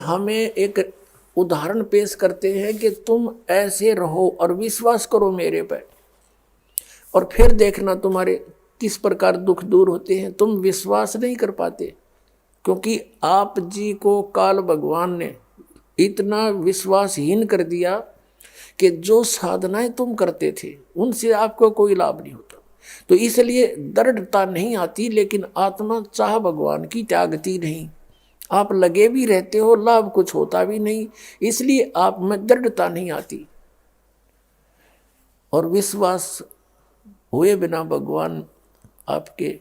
हमें एक उदाहरण पेश करते हैं कि तुम ऐसे रहो और विश्वास करो मेरे पर, और फिर देखना तुम्हारे किस प्रकार दुख दूर होते हैं। तुम विश्वास नहीं कर पाते क्योंकि आप जी को काल भगवान ने इतना विश्वासहीन कर दिया कि जो साधनाएं तुम करते थे उनसे आपको कोई लाभ नहीं होता। तो इसलिए दृढ़ता नहीं आती, लेकिन आत्मा चाह भगवान की त्यागती नहीं। आप लगे भी रहते हो, लाभ कुछ होता भी नहीं, इसलिए आप में दृढ़ता नहीं आती। और विश्वास हुए बिना भगवान आपके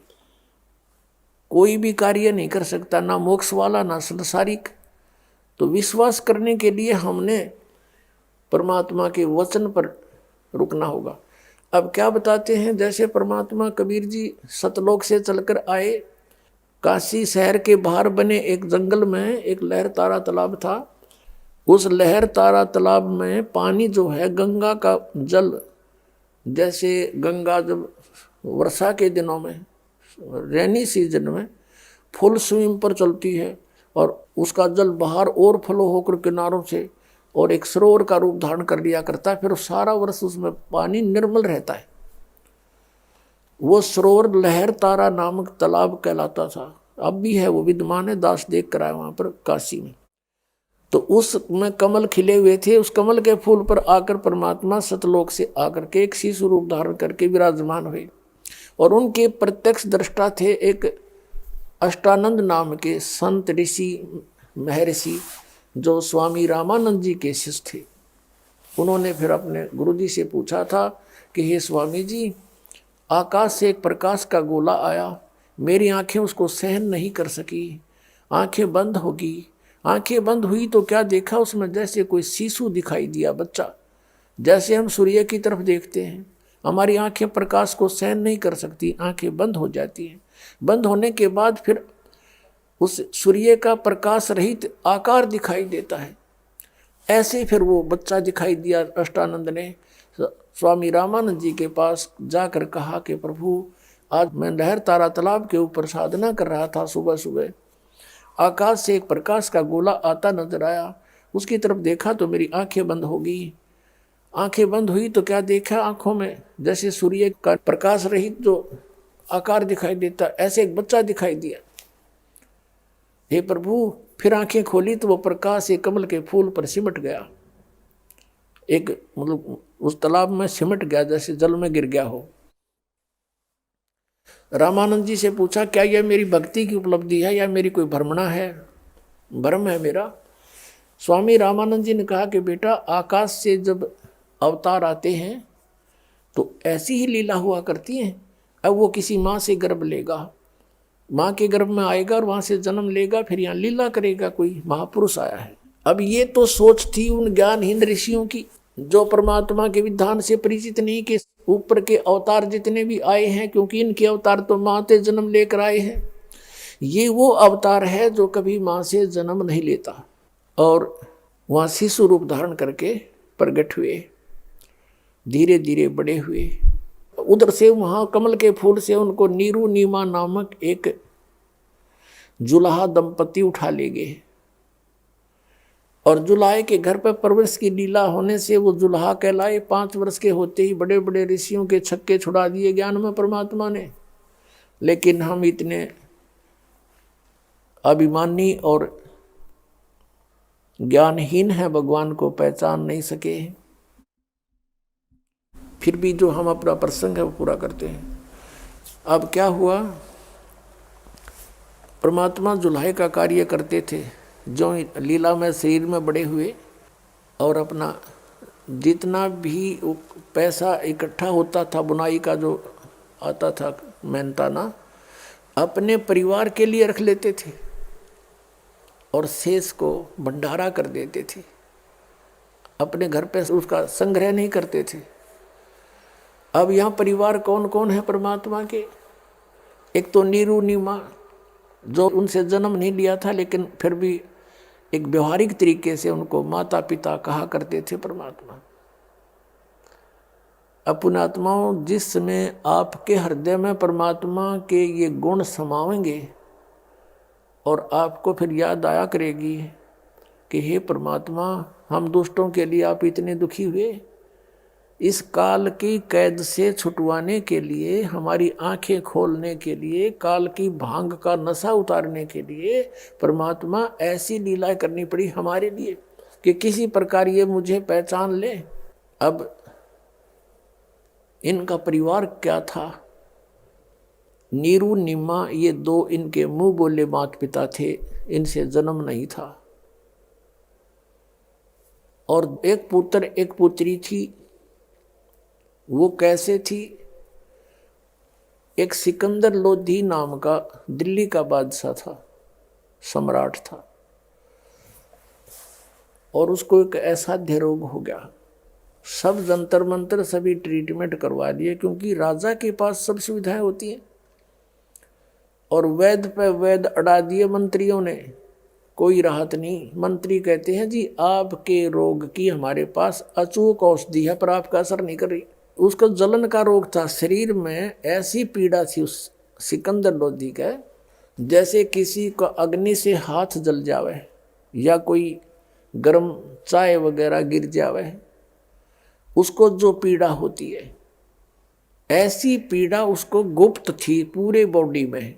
कोई भी कार्य नहीं कर सकता, ना मोक्ष वाला ना संसारिक। तो विश्वास करने के लिए हमने परमात्मा के वचन पर रुकना होगा। अब क्या बताते हैं, जैसे परमात्मा कबीर जी सतलोक से चलकर आए, काशी शहर के बाहर बने एक जंगल में एक लहर तारा तालाब था। उस लहर तारा तालाब में पानी जो है गंगा का जल, जैसे गंगा जब वर्षा के दिनों में रेनी सीजन में फुल स्विंग पर चलती है और उसका जल बाहर और फ्लो होकर किनारों से और एक सरोवर का रूप धारण कर लिया करता है, फिर सारा वर्ष उसमें पानी निर्मल रहता है। वो सरोवर लहर तारा नामक तालाब कहलाता था, अब भी है, वो विद्यमान है, दास देख कर आए वहां पर काशी में। तो उसमें कमल खिले हुए थे, उस कमल के फूल पर आकर परमात्मा सतलोक से आकर के एक शिशु रूप धारण करके विराजमान हुए। और उनके प्रत्यक्ष दृष्टा थे एक अष्टानंद नाम के संत ऋषि महर्षि, जो स्वामी रामानंद जी के शिष्य थे। उन्होंने फिर अपने गुरु जी से पूछा था कि हे स्वामी जी, आकाश से एक प्रकाश का गोला आया, मेरी आंखें उसको सहन नहीं कर सकी, आंखें बंद होगी। आंखें बंद हुई तो क्या देखा, उसमें जैसे कोई शिशु दिखाई दिया, बच्चा। जैसे हम सूर्य की तरफ देखते हैं, हमारी आंखें प्रकाश को सहन नहीं कर सकती, आंखें बंद हो जाती हैं। बंद होने के बाद फिर उस सूर्य का प्रकाश रहित आकार दिखाई देता है। ऐसे फिर वो बच्चा दिखाई दिया। अष्टानंद ने स्वामी रामानंद जी के पास जाकर कहा कि प्रभु, आज मैं लहर तारा तालाब के ऊपर साधना कर रहा था, सुबह सुबह आकाश से एक प्रकाश का गोला आता नजर आया, उसकी तरफ देखा तो मेरी आंखें बंद हो गई। आंखें बंद हुई तो क्या देखा, आंखों में जैसे सूर्य का प्रकाश रहित जो आकार दिखाई देता, ऐसे एक बच्चा दिखाई दिया। हे प्रभु, फिर आंखें खोली तो वो प्रकाश एक कमल के फूल पर सिमट गया, एक मतलब उस तालाब में सिमट गया, जैसे जल में गिर गया हो। रामानंद जी से पूछा, क्या यह मेरी भक्ति की उपलब्धि है या मेरी कोई भ्रमणा है, भ्रम है मेरा? स्वामी रामानंद जी ने कहा कि बेटा, आकाश से जब अवतार आते हैं तो ऐसी ही लीला हुआ करती है। अब वो किसी माँ से गर्भ लेगा, माँ के गर्भ में आएगा और वहाँ से जन्म लेगा, फिर यहाँ लीला करेगा, कोई महापुरुष आया है। अब ये तो सोच थी उन ज्ञानहीन ऋषियों की, जो परमात्मा के विधान से परिचित नहीं कि ऊपर के अवतार जितने भी आए हैं, क्योंकि इनके अवतार तो माँ से जन्म लेकर आए हैं, ये वो अवतार है जो कभी माँ से जन्म नहीं लेता। और वहाँ शिशु रूप धारण करके प्रकट हुए, धीरे धीरे बड़े हुए। उधर से वहाँ कमल के फूल से उनको नीरू नीमा नामक एक जुलाहा दंपति उठा ले गए, और जुलाहे के घर पर परवरिश की लीला होने से वो जुलाहा कहलाए। 5 वर्ष के होते ही बड़े बड़े ऋषियों के छक्के छुड़ा दिए ज्ञान में परमात्मा ने। लेकिन हम इतने अभिमानी और ज्ञानहीन हैं, भगवान को पहचान नहीं सके। फिर भी जो हम अपना प्रसंग है वो पूरा करते हैं। अब क्या हुआ, परमात्मा जुलाहे का कार्य करते थे, जो लीला में शरीर में बड़े हुए, और अपना जितना भी पैसा इकट्ठा होता था, बुनाई का जो आता था मेहनताना, अपने परिवार के लिए रख लेते थे और शेष को भंडारा कर देते थे। अपने घर पे उसका संग्रह नहीं करते थे। अब यहाँ परिवार कौन कौन है परमात्मा के? एक तो नीरू नीमा, जो उनसे जन्म नहीं लिया था, लेकिन फिर भी एक व्यवहारिक तरीके से उनको माता पिता कहा करते थे परमात्मा। अपनात्माओं, जिस समय आपके हृदय में परमात्मा के ये गुण समावेंगे और आपको फिर याद आया करेगी कि हे परमात्मा, हम दुष्टों के लिए आप इतने दुखी हुए, इस काल की कैद से छुटवाने के लिए, हमारी आंखें खोलने के लिए, काल की भांग का नशा उतारने के लिए परमात्मा ऐसी लीला करनी पड़ी हमारे लिए कि किसी प्रकार ये मुझे पहचान ले। अब इनका परिवार क्या था? नीरू निम्मा, ये दो इनके मुंह बोले माता पिता थे, इनसे जन्म नहीं था। और एक पुत्र एक पुत्री थी। वो कैसे थी? एक सिकंदर लोधी नाम का दिल्ली का बादशाह था, सम्राट था, और उसको एक असाध्य रोग हो गया। सब जंतर मंतर सभी ट्रीटमेंट करवा लिए, क्योंकि राजा के पास सब सुविधाएं होती हैं। और वैद्य पे वैद्य अड़ा दिए मंत्रियों ने, कोई राहत नहीं। मंत्री कहते हैं जी आपके रोग की हमारे पास अचूक औषधि है, पर आपका असर नहीं कर रही। उसको जलन का रोग था, शरीर में ऐसी पीड़ा थी उस सिकंदर लोधी का, जैसे किसी का अग्नि से हाथ जल जावे या कोई गर्म चाय वगैरह गिर जावे, उसको जो पीड़ा होती है, ऐसी पीड़ा उसको गुप्त थी पूरे बॉडी में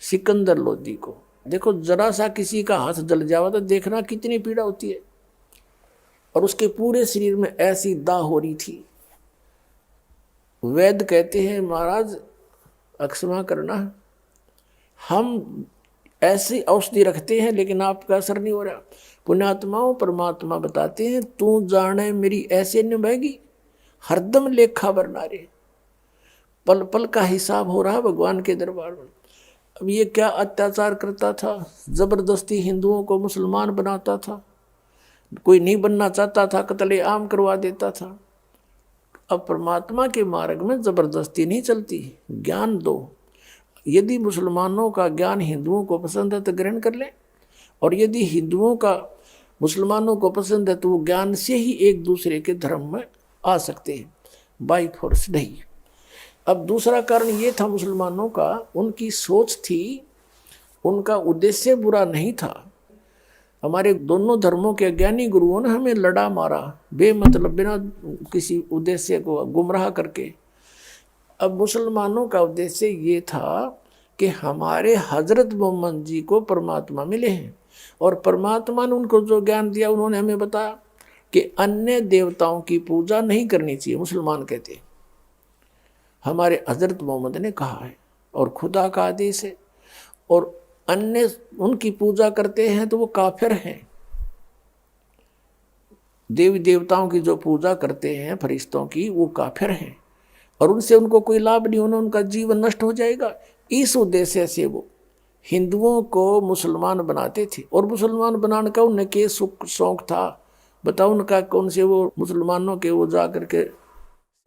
सिकंदर लोधी को। देखो जरा सा किसी का हाथ जल जावा तो देखना कितनी पीड़ा होती है, और उसके पूरे शरीर में ऐसी दाह हो रही थी। वैद्य कहते हैं महाराज अक्षमा करना, हम ऐसी औषधि रखते हैं लेकिन आपका असर नहीं हो रहा। पुण्यात्माओं परमात्मा बताते हैं तू जाने मेरी ऐसे निभाएगी, हरदम लेखा बरना रे, पल पल का हिसाब हो रहा भगवान के दरबार में। अब ये क्या अत्याचार करता था, जबरदस्ती हिंदुओं को मुसलमान बनाता था, कोई नहीं बनना चाहता था कत्ले आम करवा देता था। अब परमात्मा के मार्ग में जबरदस्ती नहीं चलती, ज्ञान दो। यदि मुसलमानों का ज्ञान हिंदुओं को पसंद है तो ग्रहण कर ले, और यदि हिंदुओं का मुसलमानों को पसंद है तो वो ज्ञान से ही एक दूसरे के धर्म में आ सकते हैं, बाई फोर्स नहीं। अब दूसरा कारण ये था मुसलमानों का, उनकी सोच थी, उनका उद्देश्य बुरा नहीं था। हमारे दोनों धर्मों के ज्ञानी गुरुओं ने हमें लड़ा मारा बेमतलब, बिना किसी उद्देश्य को गुमराह करके। अब मुसलमानों का उद्देश्य ये था कि हमारे हजरत मोहम्मद जी को परमात्मा मिले हैं, और परमात्मा ने उनको जो ज्ञान दिया उन्होंने हमें बताया कि अन्य देवताओं की पूजा नहीं करनी चाहिए। मुसलमान कहते हैं हमारे हजरत मोहम्मद ने कहा है और खुदा का आदेश है, और अन्य उनकी पूजा करते हैं तो वो काफिर हैं। देवी देवताओं की जो पूजा करते हैं फरिश्तों की, वो काफिर हैं, और उनसे उनको कोई लाभ नहीं होना, उनका जीवन नष्ट हो जाएगा। इस उद्देश्य से वो हिंदुओं को मुसलमान बनाते थे, और मुसलमान बनाने का उन्हें के शौक था। बताओ उनका कौन से वो मुसलमानों के वो जा करके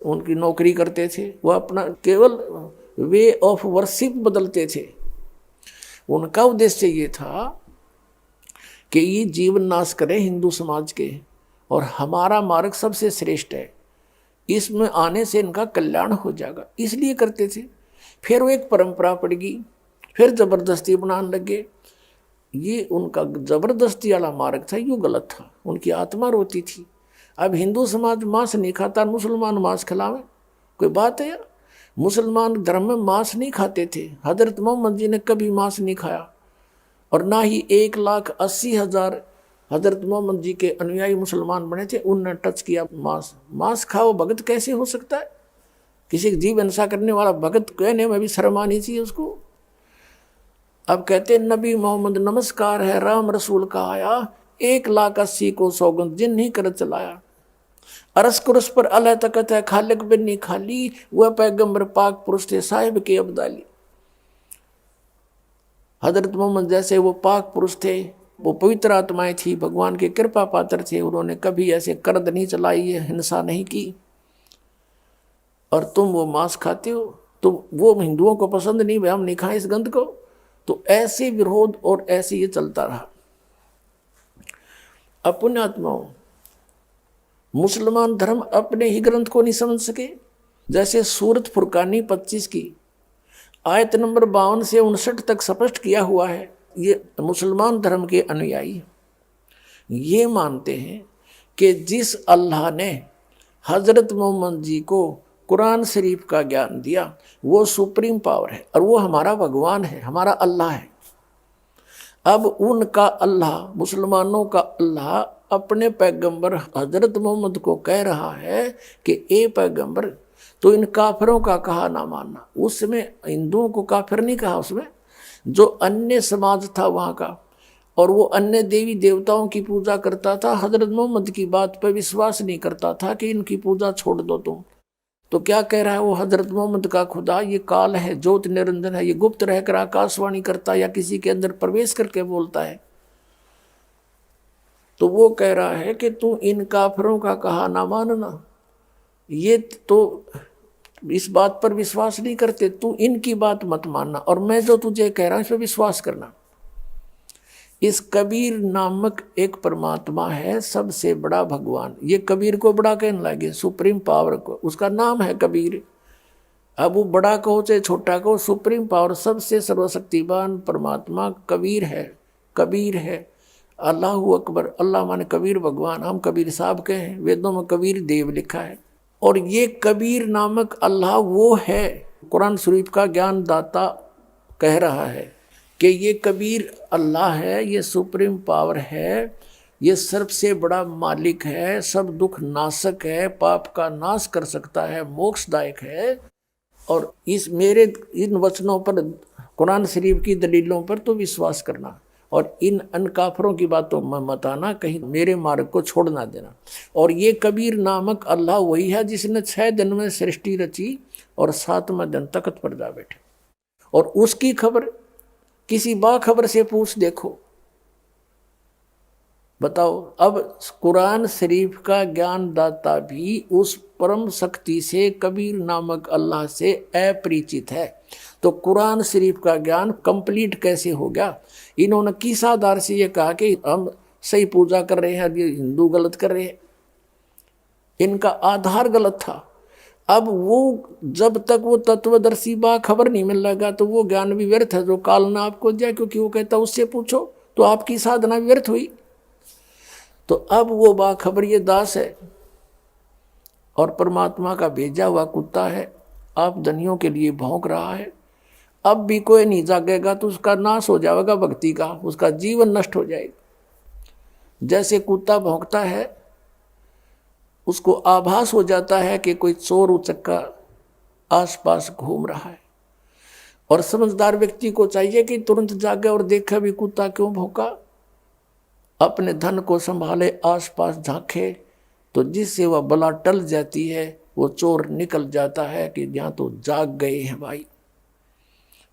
उनकी नौकरी करते थे, वो अपना केवल वे ऑफ वर्शिप बदलते थे। उनका उद्देश्य ये था कि ये जीवन नाश करें हिंदू समाज के, और हमारा मार्ग सबसे श्रेष्ठ है, इसमें आने से इनका कल्याण हो जाएगा, इसलिए करते थे। फिर वो एक परंपरा पड़ गई, फिर जबरदस्ती बनाने लगे। ये उनका जबरदस्ती वाला मार्ग था, ये गलत था, उनकी आत्मा रोती थी। अब हिंदू समाज मांस नहीं खाता, मुसलमान मांस खिलावे, कोई बात है? मुसलमान धर्म में मांस नहीं खाते थे, हजरत मोहम्मद जी ने कभी मांस नहीं खाया, और ना ही 1,80,000 हजरत मोहम्मद जी के अनुयायी मुसलमान बने थे, उनने टच किया मांस। मांस खाओ भगत कैसे हो सकता है? किसी जीव हिंसा करने वाला भगत कहने में भी शर्म आनी चाहिए उसको। अब कहते नबी मोहम्मद नमस्कार है, राम रसूल का आया, 1,80,000 को सौगंध जिन नहीं कर चलाया। अरस कुरस पर अल्लाह तकत है, खालिक बिन नहीं खाली, वह पैगंबर पाक पुरुष थे साहिब के अब्दाली। हजरत मोहम्मद जैसे वो पाक पुरुष थे, वो पवित्र आत्माएं थी, भगवान के कृपा पात्र थे, उन्होंने कभी ऐसे कर्द नहीं चलाई है, हिंसा नहीं की। और तुम वो मांस खाते हो, तो वो हिंदुओं को पसंद नहीं, भाई हम नहीं खाएं इस गंध को, तो ऐसे विरोध और ऐसे ये चलता रहा। पुण्यात्माओं, मुसलमान धर्म अपने ही ग्रंथ को नहीं समझ सके। जैसे सूरत फुरकानी 25 की आयत नंबर 52 से 59 तक स्पष्ट किया हुआ है, ये मुसलमान धर्म के अनुयायी ये मानते हैं कि जिस अल्लाह ने हजरत मोहम्मद जी को कुरान शरीफ का ज्ञान दिया वो सुप्रीम पावर है और वो हमारा भगवान है, हमारा अल्लाह है। अब उनका अल्लाह, मुसलमानों का अल्लाह अपने पैगंबर हजरत मोहम्मद को कह रहा है कि ए पैगंबर, तो इन काफिरों का कहा ना मानना। उसमें हिंदुओं को काफिर नहीं कहा, उसमें जो अन्य समाज था वहाँ का, और वो अन्य देवी देवताओं की पूजा करता था, हजरत मोहम्मद की बात पर विश्वास नहीं करता था कि इनकी पूजा छोड़ दो तुम। तो क्या कह रहा है वो हजरत मोहम्मद का खुदा ये काल है, ज्योत निरंजन है, ये गुप्त रहकर आकाशवाणी करता या किसी के अंदर प्रवेश करके बोलता है। तो वो कह रहा है कि तू इन काफिरों का कहा ना मानना, ये तो इस बात पर विश्वास नहीं करते, तू इनकी बात मत मानना और मैं जो तुझे कह रहा हूं इस पर विश्वास करना। इस कबीर नामक एक परमात्मा है, सबसे बड़ा भगवान। ये कबीर को बड़ा कहने लगे, सुप्रीम पावर को, उसका नाम है कबीर। अब वो बड़ा कहो चाहे छोटा कहो, सुप्रीम पावर, सबसे सर्वशक्तिवान परमात्मा कबीर है, कबीर है। अल्लाह अकबर, अल्लाह माने कबीर भगवान, हम कबीर साहब के हैं, वेदों में कबीर देव लिखा है। और ये कबीर नामक अल्लाह वो है, कुरान शरीफ का ज्ञान दाता कह रहा है कि ये कबीर अल्लाह है, ये सुप्रीम पावर है, ये सबसे बड़ा मालिक है, सब दुख नाशक है, पाप का नाश कर सकता है, मोक्षदायक है। और इस मेरे इन वचनों पर, कुरान शरीफ की दलीलों पर तो विश्वास करना और इन अनकाफरों की बातों में मत आना, कहीं मेरे मार्ग को छोड़ ना देना। और ये कबीर नामक अल्लाह वही है जिसने 6 दिन में सृष्टि रची और 7वें दिन तख्त पर जा बैठे। और उसकी खबर किसी बाखबर से पूछ देखो, बताओ। अब कुरान शरीफ का ज्ञान दाता भी उस परम शक्ति से, कबीर नामक अल्लाह से अपरिचित है, तो कुरान शरीफ का ज्ञान कंप्लीट कैसे हो गया? इन्होंने किस आधार से ये कहा कि हम सही पूजा कर रहे हैं, ये हिंदू गलत कर रहे हैं? इनका आधार गलत था। अब वो जब तक वो तत्वदर्शी बा खबर नहीं मिल लगा तो वो ज्ञान भी व्यर्थ है जो काल ना आपको दिया, क्योंकि वो कहता उससे पूछो, तो आपकी साधना व्यर्थ हुई। तो अब वो बाखबर ये दास है और परमात्मा का भेजा हुआ कुत्ता है, आप धनियों के लिए भौंक रहा है। अब भी कोई नहीं जागेगा तो उसका नाश हो जाएगा भक्ति का, उसका जीवन नष्ट हो जाएगा। जैसे कुत्ता भौंकता है, उसको आभास हो जाता है कि कोई चोर उचक्का आसपास घूम रहा है, और समझदार व्यक्ति को चाहिए कि तुरंत जागे और देखे भी कुत्ता क्यों भौंका, अपने धन को संभाले, आसपास झांके, तो जिससे वह बला टल जाती है, वो चोर निकल जाता है कि यहाँ तो जाग गए हैं भाई।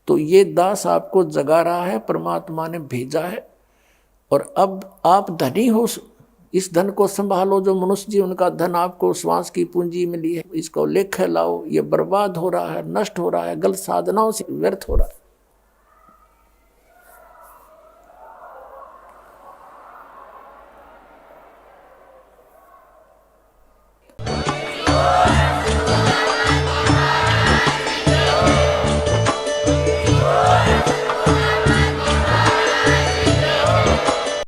तो ये दास आपको जगा रहा है, परमात्मा ने भेजा है। और अब आप धनी हो, इस धन को संभालो जो मनुष्य जीवन का धन आपको श्वास की पूंजी मिली है, इसको लेकर लाओ। ये बर्बाद हो रहा है, नष्ट हो रहा है, गलत साधनाओं से व्यर्थ हो रहा है।